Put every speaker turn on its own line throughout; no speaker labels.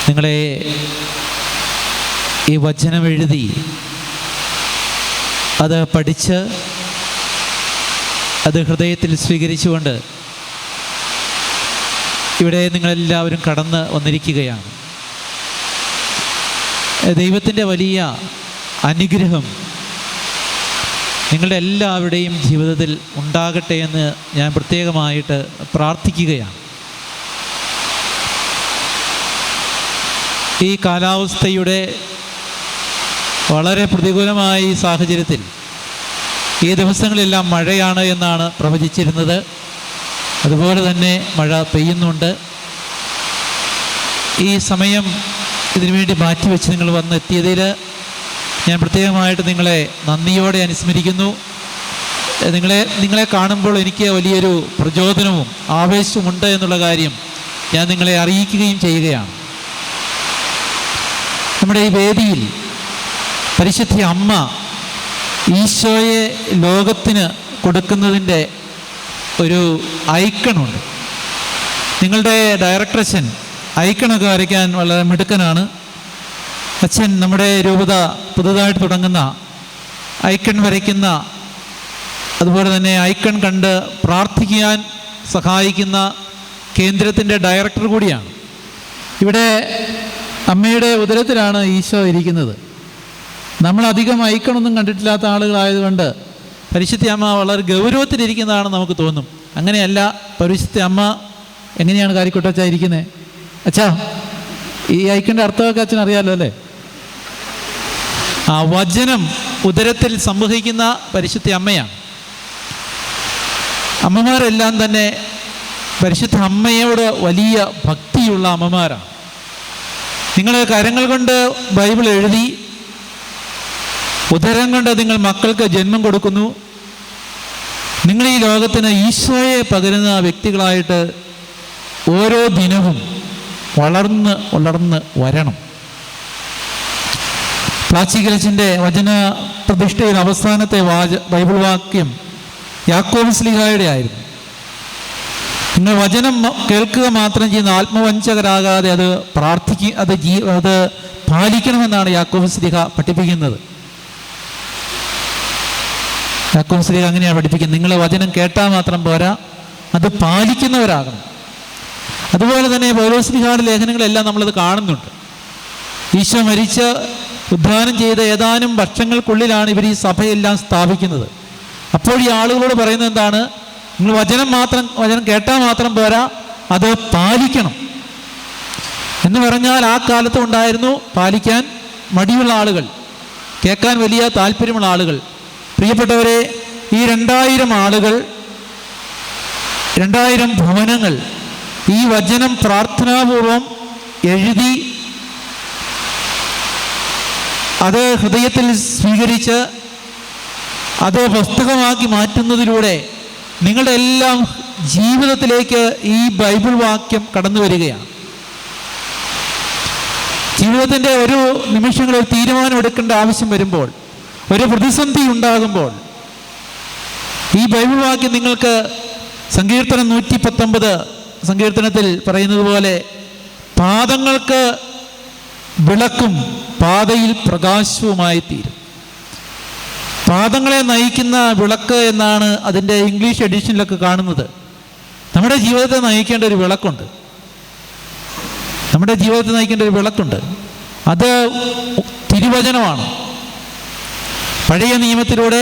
നിങ്ങളെ ഈ വചനം എഴുതി അത് പഠിച്ച് അത് ഹൃദയത്തിൽ സ്വീകരിച്ചുകൊണ്ട് ഇവിടെ നിങ്ങളെല്ലാവരും കടന്ന് വന്നിരിക്കുകയാണ്. ദൈവത്തിൻ്റെ വലിയ അനുഗ്രഹം നിങ്ങളുടെ എല്ലാവരുടെയും ജീവിതത്തിൽ ഉണ്ടാകട്ടെ എന്ന് ഞാൻ പ്രത്യേകമായിട്ട് പ്രാർത്ഥിക്കുകയാണ്. ഈ കാലാവസ്ഥയുടെ വളരെ പ്രതികൂലമായ ഈ സാഹചര്യത്തിൽ ഈ ദിവസങ്ങളെല്ലാം മഴയാണ് എന്നാണ് പ്രവചിച്ചിരുന്നത്. അതുപോലെ തന്നെ മഴ പെയ്യുന്നുണ്ട്. ഈ സമയം ഇതിനുവേണ്ടി മാറ്റിവെച്ച് നിങ്ങൾ വന്നെത്തിയതിൽ ഞാൻ പ്രത്യേകമായിട്ട് നിങ്ങളെ നന്ദിയോടെ അനുസ്മരിക്കുന്നു. നിങ്ങളെ കാണുമ്പോൾ എനിക്ക് വലിയൊരു പ്രചോദനവും ആവേശവുമുണ്ട് എന്നുള്ള കാര്യം ഞാൻ നിങ്ങളെ അറിയിക്കുകയും ചെയ്യുകയാണ്. നമ്മുടെ ഈ വേദിയിൽ പരിശുദ്ധ അമ്മ ഈശോയെ ലോകത്തിന് കൊടുക്കുന്നതിൻ്റെ ഒരു ഐക്കണുണ്ട്. നിങ്ങളുടെ ഡയറക്ടർ അച്ഛൻ ഐക്കണൊക്കെ വരയ്ക്കാൻ വളരെ മിടുക്കനാണ്. അച്ഛൻ നമ്മുടെ രൂപത പുതുതായിട്ട് തുടങ്ങുന്ന ഐക്കൺ വരയ്ക്കുന്ന, അതുപോലെ തന്നെ ഐക്കൺ കണ്ട് പ്രാർത്ഥിക്കാൻ സഹായിക്കുന്ന കേന്ദ്രത്തിൻ്റെ ഡയറക്ടർ കൂടിയാണ്. ഇവിടെ അമ്മയുടെ ഉദരത്തിലാണ് ഈശോ ഇരിക്കുന്നത്. നമ്മളധികം ഐക്കണൊന്നും കണ്ടിട്ടില്ലാത്ത ആളുകളായതുകൊണ്ട് പരിശുദ്ധ അമ്മ വളരെ ഗൗരവത്തിലിരിക്കുന്നതാണെന്ന് നമുക്ക് തോന്നും. അങ്ങനെയല്ല. പരിശുദ്ധ അമ്മ എങ്ങനെയാണ് കാരിക്കുട്ടച്ചാ ഇരിക്കുന്നത്? അച്ഛാ, ഈ ഐക്കൻ്റെ അർത്ഥമൊക്കെ അച്ഛൻ അറിയാമല്ലോ അല്ലേ? ആ വചനം ഉദരത്തിൽ സംവഹിക്കുന്ന പരിശുദ്ധ അമ്മയാണ്. അമ്മമാരെല്ലാം തന്നെ പരിശുദ്ധ അമ്മയോട് വലിയ ഭക്തിയുള്ള അമ്മമാരാണ്. നിങ്ങൾ കരങ്ങൾ കൊണ്ട് ബൈബിൾ എഴുതി, ഉദരം കൊണ്ട് നിങ്ങൾ മക്കൾക്ക് ജന്മം കൊടുക്കുന്നു. നിങ്ങൾ ഈ ലോകത്തിന് ഈശോയെ പകരുന്ന വ്യക്തികളായിട്ട് ഓരോ ദിനവും വളർന്ന് വരണം. പ്ലാച്ചികലച്ചിൻ്റെ വചന പ്രതിഷ്ഠയുടെ അവസാനത്തെ ബൈബിൾ വാക്യം യാക്കോബ് ശ്ലീഹായുടെ ആയിരുന്നു. നിങ്ങൾ വചനം കേൾക്കുക മാത്രം ചെയ്യുന്ന ആത്മവഞ്ചകരാകാതെ അത് അത് പാലിക്കണമെന്നാണ് യാക്കോബ് ശ്ലീഹ പഠിപ്പിക്കുന്നത്. യാക്കോബ് ശ്ലീഹ അങ്ങനെയാണ് പഠിപ്പിക്കുന്നത്. നിങ്ങൾ വചനം കേട്ടാൽ മാത്രം പോരാ, അത് പാലിക്കുന്നവരാകണം. അതുപോലെ തന്നെ പൗലോസ് ശ്ലീഹയുടെ ലേഖനങ്ങളെല്ലാം നമ്മളത് കാണുന്നുണ്ട്. ഈശോ മരിച്ച് ഉദ്ധാനം ചെയ്ത ഏതാനും വർഷങ്ങൾക്കുള്ളിലാണ് ഇവർ ഈ സഭയെല്ലാം സ്ഥാപിക്കുന്നത്. അപ്പോൾ ഈ ആളുകളോട് പറയുന്നത് എന്താണ്? നിങ്ങൾ വചനം കേട്ടാൽ മാത്രം പോരാ, അത് പാലിക്കണം എന്ന് പറഞ്ഞാൽ ആ കാലത്ത് ഉണ്ടായിരുന്നു പാലിക്കാൻ മടിയുള്ള ആളുകൾ, കേൾക്കാൻ വലിയ താല്പര്യമുള്ള ആളുകൾ. പ്രിയപ്പെട്ടവരെ, ഈ 2000 ആളുകൾ, 2000 ഭവനങ്ങൾ ഈ വചനം പ്രാർത്ഥനാപൂർവം എഴുതി അത് ഹൃദയത്തിൽ സ്വീകരിച്ച് അത് പുസ്തകമാക്കി മാറ്റുന്നതിലൂടെ നിങ്ങളുടെ എല്ലാം ജീവിതത്തിലേക്ക് ഈ ബൈബിൾ വാക്യം കടന്നു വരികയാണ്. ജീവിതത്തിൻ്റെ ഒരു നിമിഷങ്ങളിൽ തീരുമാനം എടുക്കേണ്ട ആവശ്യം വരുമ്പോൾ, ഒരു പ്രതിസന്ധി ഉണ്ടാകുമ്പോൾ ഈ ബൈബിൾ വാക്യം നിങ്ങൾക്ക് സങ്കീർത്തനം 119 സങ്കീർത്തനത്തിൽ പറയുന്നത് പോലെ പാദങ്ങൾക്ക് വിളക്കും പാതയിൽ പ്രകാശവുമായി തീരും. പാദങ്ങളെ നയിക്കുന്ന വിളക്ക് എന്നാണ് അതിൻ്റെ ഇംഗ്ലീഷ് എഡിഷനിലൊക്കെ കാണുന്നത്. നമ്മുടെ ജീവിതത്തെ നയിക്കേണ്ട ഒരു വിളക്കുണ്ട്. നമ്മുടെ ജീവിതത്തെ നയിക്കേണ്ട ഒരു വിളക്കുണ്ട്. അത് തിരുവചനമാണ്. പഴയ നിയമത്തിലൂടെ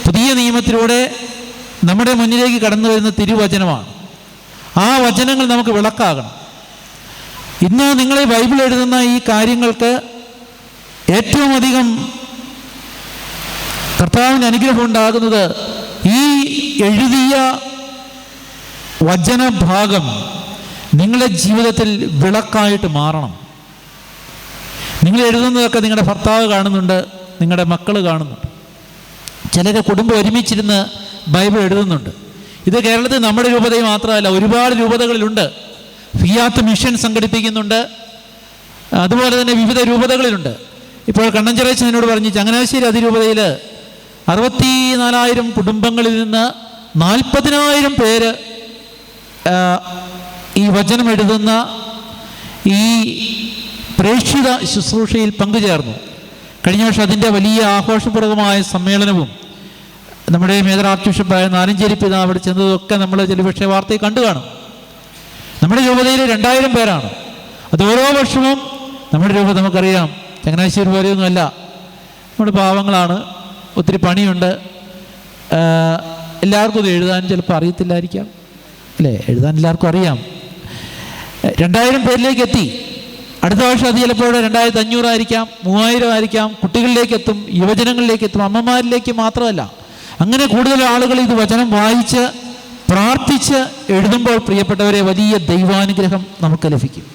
പുതിയ നിയമത്തിലൂടെ നമ്മുടെ മുന്നിലേക്ക് കടന്നു വരുന്ന തിരുവചനമാണ്. ആ വചനങ്ങൾ നമുക്ക് വിളക്കാകണം. ഇന്ന് നിങ്ങൾ ഈ ബൈബിൾ എഴുതുന്ന ഈ കാര്യങ്ങൾക്ക് ഏറ്റവും അധികം കർത്താവിന് അനുഗ്രഹം ഉണ്ടാകുന്നത് ഈ എഴുതിയ വചനഭാഗം നിങ്ങളുടെ ജീവിതത്തിൽ വിളക്കായിട്ട് മാറണം. നിങ്ങൾ എഴുതുന്നതൊക്കെ നിങ്ങളുടെ ഭർത്താവ് കാണുന്നുണ്ട്, നിങ്ങളുടെ മക്കൾ കാണുന്നുണ്ട്, ചിലരെ കുടുംബം ഒരുമിച്ചിരുന്ന് ബൈബിൾ എഴുതുന്നുണ്ട്. ഇത് കേരളത്തിൽ നമ്മുടെ രൂപതയിൽ മാത്രമല്ല, ഒരുപാട് രൂപതകളിലുണ്ട്. ഫിയാത്ത് മിഷൻ സംഘടിപ്പിക്കുന്നുണ്ട്. അതുപോലെ തന്നെ വിവിധ രൂപതകളിലുണ്ട്. ഇപ്പോൾ കണ്ണഞ്ചിറച്ചൻ എന്നോട് പറഞ്ഞു, ചങ്ങനാശ്ശേരി അതിരൂപതയിൽ 64,000 കുടുംബങ്ങളിൽ നിന്ന് 40,000 പേര് ഈ വചനം എഴുതുന്ന ഈ പ്രേക്ഷിത ശുശ്രൂഷയിൽ പങ്കുചേർന്നു. കഴിഞ്ഞ വർഷം അതിൻ്റെ വലിയ ആഘോഷപൂർവമായ സമ്മേളനവും നമ്മുടെ മേജർ ആർച്ച് ബിഷപ്പായ നാലഞ്ചേരി പിതാവ് അവിടെ ചെന്നതൊക്കെ നമ്മൾ ചിലപക്ഷേ വാർത്തയിൽ കണ്ടു കാണും. നമ്മുടെ രൂപതയിൽ 2000 പേരാണ്. അത് ഓരോ വർഷവും നമ്മുടെ രൂപത നമുക്കറിയാം, ചങ്ങനാശ്ശേരി പോലെയൊന്നുമല്ല. നമ്മുടെ പാവങ്ങളാണ്, ഒത്തിരി പണിയുണ്ട്. എല്ലാവർക്കും ഇത് എഴുതാൻ ചിലപ്പോൾ അറിയത്തില്ലായിരിക്കാം, അല്ലേ? എഴുതാൻ എല്ലാവർക്കും അറിയാം. 2000 പേരിലേക്ക് എത്തി. അടുത്ത വർഷം അത് ചിലപ്പോൾ 2500 ആയിരിക്കാം, 3000 ആയിരിക്കാം. കുട്ടികളിലേക്ക് എത്തും, യുവജനങ്ങളിലേക്ക് എത്തും, അമ്മമാരിലേക്ക് മാത്രമല്ല. അങ്ങനെ കൂടുതൽ ആളുകൾ ഇത് വചനം വായിച്ച് പ്രാർത്ഥിച്ച് എഴുതുമ്പോൾ പ്രിയപ്പെട്ടവരെ വലിയ ദൈവാനുഗ്രഹം നമുക്ക് ലഭിക്കും.